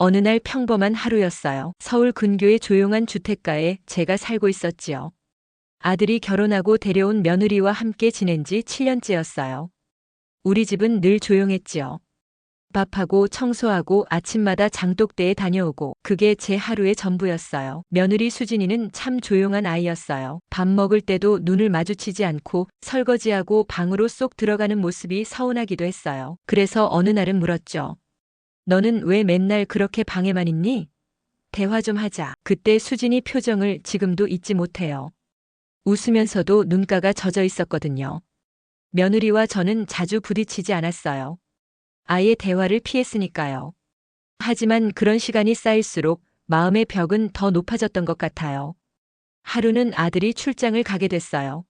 어느 날 평범한 하루였어요. 서울 근교의 조용한 주택가에 제가 살고 있었지요. 아들이 결혼하고 데려온 며느리와 함께 지낸 지 7년째였어요. 우리 집은 늘 조용했지요. 밥하고 청소하고 아침마다 장독대에 다녀오고 그게 제 하루의 전부였어요. 며느리 수진이는 참 조용한 아이였어요. 밥 먹을 때도 눈을 마주치지 않고 설거지하고 방으로 쏙 들어가는 모습이 서운하기도 했어요. 그래서 어느 날은 물었죠. 너는 왜 맨날 그렇게 방에만 있니? 대화 좀 하자. 그때 수진이 표정을 지금도 잊지 못해요. 웃으면서도 눈가가 젖어 있었거든요. 며느리와 저는 자주 부딪히지 않았어요. 아예 대화를 피했으니까요. 하지만 그런 시간이 쌓일수록 마음의 벽은 더 높아졌던 것 같아요. 하루는 아들이 출장을 가게 됐어요.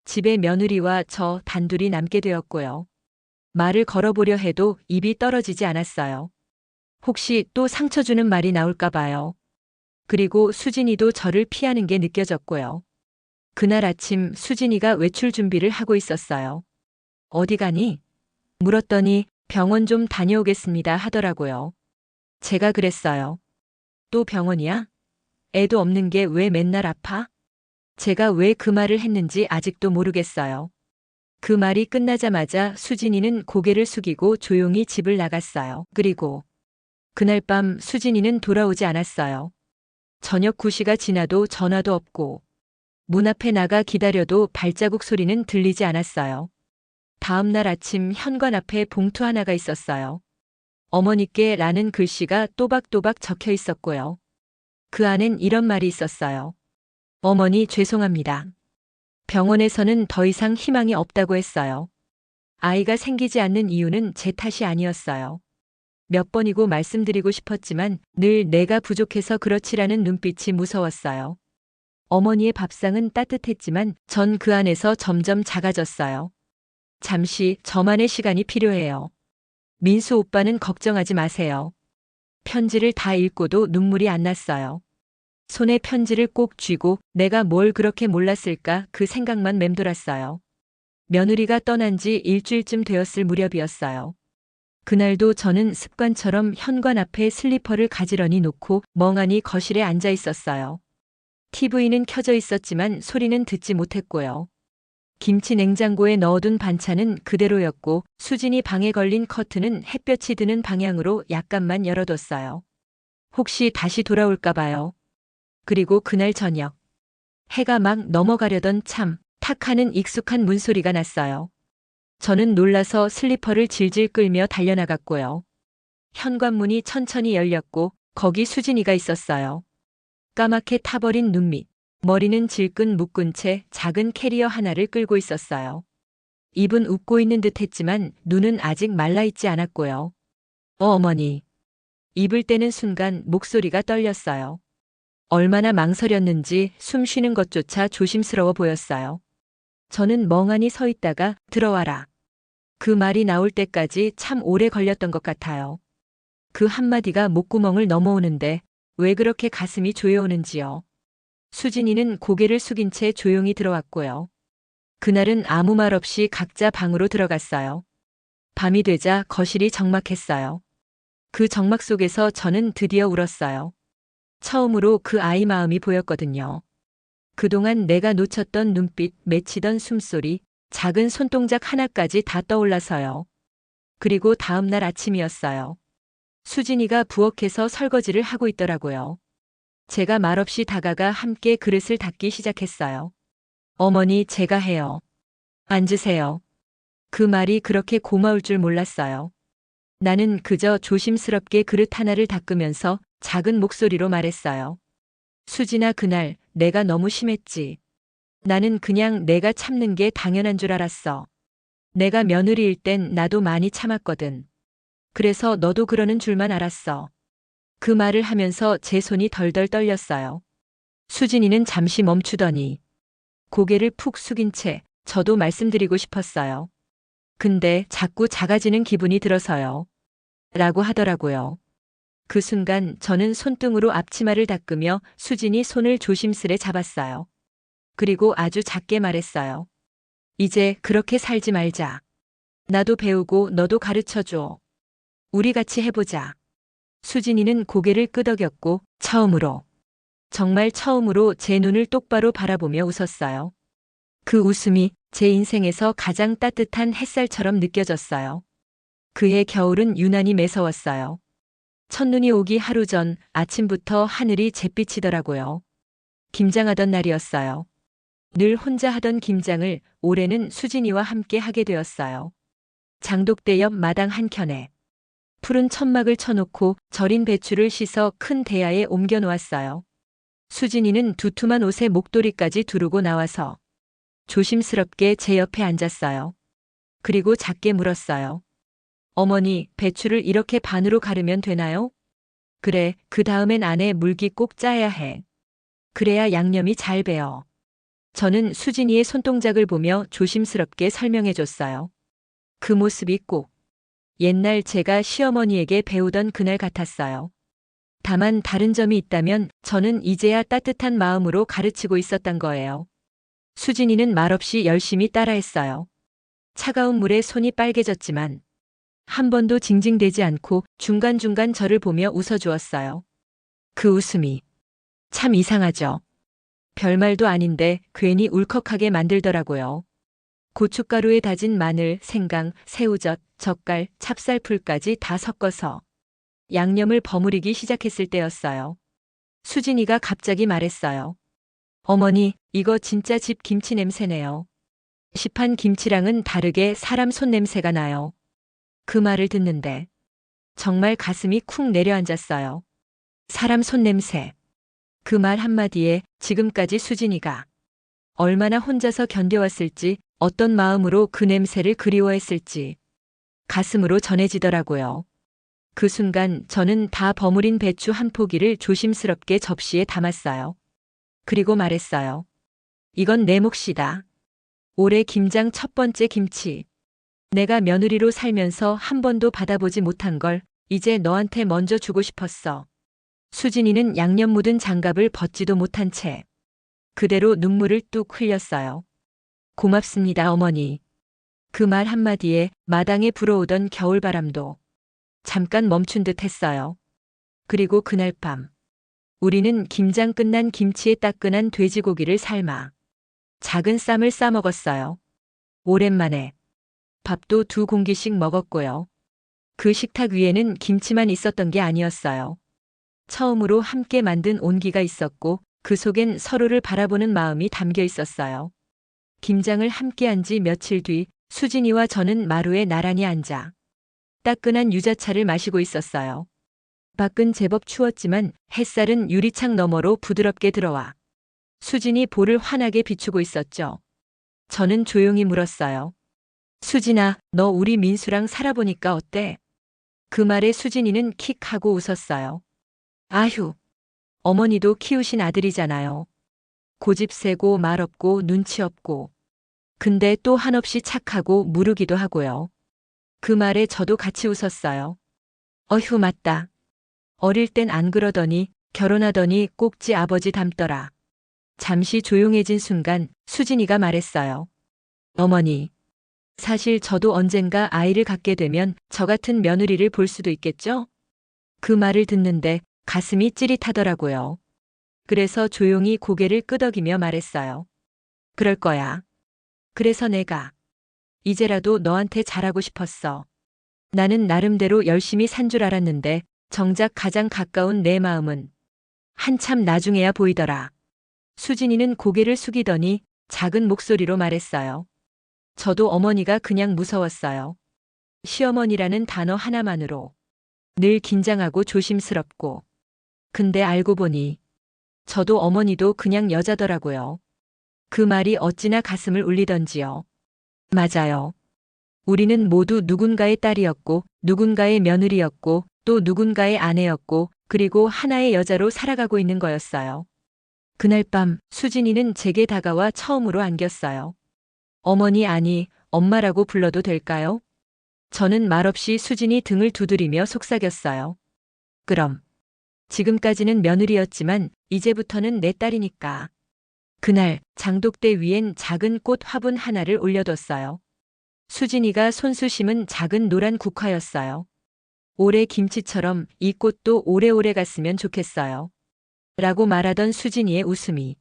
집에 며느리와 저 단둘이 남게 되었고요. 말을 걸어보려 해도 입이 떨어지지 않았어요. 혹시 또 상처 주는 말이 나올까 봐요. 그리고 수진이도 저를 피하는 게 느껴졌고요. 그날 아침 수진이가 외출 준비를 하고 있었어요. 어디 가니? 물었더니 병원 좀 다녀오겠습니다 하더라고요. 제가 그랬어요. 또 병원이야? 애도 없는 게 왜 맨날 아파? 제가 왜 그 말을 했는지 아직도 모르겠어요. 그 말이 끝나자마자 수진이는 고개를 숙이고 조용히 집을 나갔어요. 그리고 그날 밤 수진이는 돌아오지 않았어요. 저녁 9시가 지나도 전화도 없고 문 앞에 나가 기다려도 발자국 소리는 들리지 않았어요. 다음 날 아침 현관 앞에 봉투 하나가 있었어요. 어머니께 라는 글씨가 또박또박 적혀 있었고요. 그 안엔 이런 말이 있었어요. 어머니 죄송합니다. 병원에서는 더 이상 희망이 없다고 했어요. 아이가 생기지 않는 이유는 제 탓이 아니었어요. 몇 번이고 말씀드리고 싶었지만 늘 내가 부족해서 그렇지라는 눈빛이 무서웠어요. 어머니의 밥상은 따뜻했지만 전 그 안에서 점점 작아졌어요. 잠시 저만의 시간이 필요해요. 민수 오빠는 걱정하지 마세요. 편지를 다 읽고도 눈물이 안 났어요. 손에 편지를 꼭 쥐고 내가 뭘 그렇게 몰랐을까 그 생각만 맴돌았어요. 며느리가 떠난 지 일주일쯤 되었을 무렵이었어요. 그날도 저는 습관처럼 현관 앞에 슬리퍼를 가지런히 놓고 멍하니 거실에 앉아 있었어요. TV는 켜져 있었지만 소리는 듣지 못했고요. 김치 냉장고에 넣어둔 반찬은 그대로였고 수진이 방에 걸린 커튼은 햇볕이 드는 방향으로 약간만 열어뒀어요. 혹시 다시 돌아올까 봐요. 그리고 그날 저녁. 해가 막 넘어가려던 참 탁 하는 익숙한 문소리가 났어요. 저는 놀라서 슬리퍼를 질질 끌며 달려나갔고요. 현관문이 천천히 열렸고 거기 수진이가 있었어요. 까맣게 타버린 눈 밑, 머리는 질끈 묶은 채 작은 캐리어 하나를 끌고 있었어요. 입은 웃고 있는 듯 했지만 눈은 아직 말라있지 않았고요. 어머니. 입을 떼는 순간 목소리가 떨렸어요. 얼마나 망설였는지 숨 쉬는 것조차 조심스러워 보였어요. 저는 멍하니 서 있다가 들어와라. 그 말이 나올 때까지 참 오래 걸렸던 것 같아요. 그 한마디가 목구멍을 넘어오는데 왜 그렇게 가슴이 조여오는지요. 수진이는 고개를 숙인 채 조용히 들어왔고요. 그날은 아무 말 없이 각자 방으로 들어갔어요. 밤이 되자 거실이 적막했어요. 그 적막 속에서 저는 드디어 울었어요. 처음으로 그 아이 마음이 보였거든요. 그동안 내가 놓쳤던 눈빛, 맺히던 숨소리, 작은 손동작 하나까지 다 떠올라서요. 그리고 다음 날 아침이었어요. 수진이가 부엌에서 설거지를 하고 있더라고요. 제가 말없이 다가가 함께 그릇을 닦기 시작했어요. 어머니, 제가 해요. 앉으세요. 그 말이 그렇게 고마울 줄 몰랐어요. 나는 그저 조심스럽게 그릇 하나를 닦으면서 작은 목소리로 말했어요. 수진아, 그날 내가 너무 심했지. 나는 그냥 내가 참는 게 당연한 줄 알았어. 내가 며느리일 땐 나도 많이 참았거든. 그래서 너도 그러는 줄만 알았어. 그 말을 하면서 제 손이 덜덜 떨렸어요. 수진이는 잠시 멈추더니 고개를 푹 숙인 채 저도 말씀드리고 싶었어요. 근데 자꾸 작아지는 기분이 들어서요. 라고 하더라고요. 그 순간 저는 손등으로 앞치마를 닦으며 수진이 손을 조심스레 잡았어요. 그리고 아주 작게 말했어요. 이제 그렇게 살지 말자. 나도 배우고 너도 가르쳐줘. 우리 같이 해보자. 수진이는 고개를 끄덕였고 처음으로, 정말 처음으로 제 눈을 똑바로 바라보며 웃었어요. 그 웃음이 제 인생에서 가장 따뜻한 햇살처럼 느껴졌어요. 그해 겨울은 유난히 매서웠어요. 첫눈이 오기 하루 전 아침부터 하늘이 잿빛이더라고요. 김장하던 날이었어요. 늘 혼자 하던 김장을 올해는 수진이와 함께 하게 되었어요. 장독대 옆 마당 한켠에 푸른 천막을 쳐놓고 절인 배추를 씻어 큰 대야에 옮겨 놓았어요. 수진이는 두툼한 옷에 목도리까지 두르고 나와서 조심스럽게 제 옆에 앉았어요. 그리고 작게 물었어요. 어머니, 배추를 이렇게 반으로 가르면 되나요? 그래, 그 다음엔 안에 물기 꼭 짜야 해. 그래야 양념이 잘 배어. 저는 수진이의 손동작을 보며 조심스럽게 설명해 줬어요. 그 모습이 꼭 옛날 제가 시어머니에게 배우던 그날 같았어요. 다만 다른 점이 있다면 저는 이제야 따뜻한 마음으로 가르치고 있었던 거예요. 수진이는 말없이 열심히 따라했어요. 차가운 물에 손이 빨개졌지만 한 번도 징징대지 않고 중간중간 저를 보며 웃어주었어요. 그 웃음이 참 이상하죠. 별말도 아닌데 괜히 울컥하게 만들더라고요. 고춧가루에 다진 마늘, 생강, 새우젓, 젓갈, 찹쌀풀까지 다 섞어서 양념을 버무리기 시작했을 때였어요. 수진이가 갑자기 말했어요. 어머니, 이거 진짜 집 김치 냄새네요. 시판 김치랑은 다르게 사람 손 냄새가 나요. 그 말을 듣는데 정말 가슴이 쿵 내려앉았어요. 사람 손 냄새. 그 말 한마디에 지금까지 수진이가 얼마나 혼자서 견뎌왔을지, 어떤 마음으로 그 냄새를 그리워했을지 가슴으로 전해지더라고요. 그 순간 저는 다 버무린 배추 한 포기를 조심스럽게 접시에 담았어요. 그리고 말했어요. 이건 내 몫이다. 올해 김장 첫 번째 김치. 내가 며느리로 살면서 한 번도 받아보지 못한 걸 이제 너한테 먼저 주고 싶었어. 수진이는 양념 묻은 장갑을 벗지도 못한 채 그대로 눈물을 뚝 흘렸어요. 고맙습니다, 어머니. 그 말 한마디에 마당에 불어오던 겨울바람도 잠깐 멈춘 듯 했어요. 그리고 그날 밤 우리는 김장 끝난 김치에 따끈한 돼지고기를 삶아 작은 쌈을 싸 먹었어요. 오랜만에 밥도 2공기씩 먹었고요. 그 식탁 위에는 김치만 있었던 게 아니었어요. 처음으로 함께 만든 온기가 있었고 그 속엔 서로를 바라보는 마음이 담겨 있었어요. 김장을 함께 한 지 며칠 뒤 수진이와 저는 마루에 나란히 앉아 따끈한 유자차를 마시고 있었어요. 밖은 제법 추웠지만 햇살은 유리창 너머로 부드럽게 들어와 수진이 볼을 환하게 비추고 있었죠. 저는 조용히 물었어요. 수진아, 너 우리 민수랑 살아보니까 어때? 그 말에 수진이는 킥 하고 웃었어요. 아휴, 어머니도 키우신 아들이잖아요. 고집 세고 말 없고 눈치 없고. 근데 또 한없이 착하고 무르기도 하고요. 그 말에 저도 같이 웃었어요. 어휴, 맞다. 어릴 땐 안 그러더니 결혼하더니 꼭지 아버지 닮더라. 잠시 조용해진 순간 수진이가 말했어요. 어머니, 사실 저도 언젠가 아이를 갖게 되면 저 같은 며느리를 볼 수도 있겠죠? 그 말을 듣는데 가슴이 찌릿하더라고요. 그래서 조용히 고개를 끄덕이며 말했어요. 그럴 거야. 그래서 내가 이제라도 너한테 잘하고 싶었어. 나는 나름대로 열심히 산 줄 알았는데 정작 가장 가까운 내 마음은 한참 나중에야 보이더라. 수진이는 고개를 숙이더니 작은 목소리로 말했어요. 저도 어머니가 그냥 무서웠어요. 시어머니라는 단어 하나만으로 늘 긴장하고 조심스럽고. 근데 알고 보니 저도 어머니도 그냥 여자더라고요. 그 말이 어찌나 가슴을 울리던지요. 맞아요. 우리는 모두 누군가의 딸이었고, 누군가의 며느리였고, 또 누군가의 아내였고, 그리고 하나의 여자로 살아가고 있는 거였어요. 그날 밤 수진이는 제게 다가와 처음으로 안겼어요. 어머니, 아니, 엄마라고 불러도 될까요? 저는 말없이 수진이 등을 두드리며 속삭였어요. 그럼. 지금까지는 며느리였지만 이제부터는 내 딸이니까. 그날 장독대 위엔 작은 꽃 화분 하나를 올려뒀어요. 수진이가 손수 심은 작은 노란 국화였어요. 올해 김치처럼 이 꽃도 오래오래 갔으면 좋겠어요. 라고 말하던 수진이의 웃음이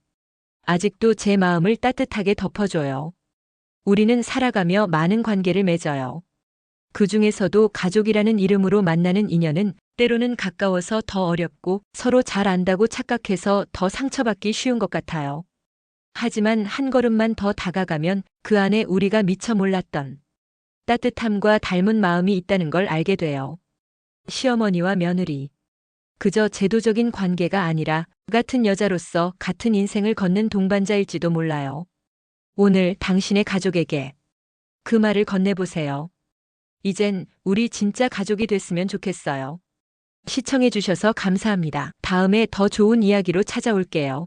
아직도 제 마음을 따뜻하게 덮어줘요. 우리는 살아가며 많은 관계를 맺어요. 그 중에서도 가족이라는 이름으로 만나는 인연은 때로는 가까워서 더 어렵고 서로 잘 안다고 착각해서 더 상처받기 쉬운 것 같아요. 하지만 한 걸음만 더 다가가면 그 안에 우리가 미처 몰랐던 따뜻함과 닮은 마음이 있다는 걸 알게 돼요. 시어머니와 며느리. 그저 제도적인 관계가 아니라 같은 여자로서 같은 인생을 걷는 동반자일지도 몰라요. 오늘 당신의 가족에게 그 말을 건네보세요. 이젠 우리 진짜 가족이 됐으면 좋겠어요. 시청해주셔서 감사합니다. 다음에 더 좋은 이야기로 찾아올게요.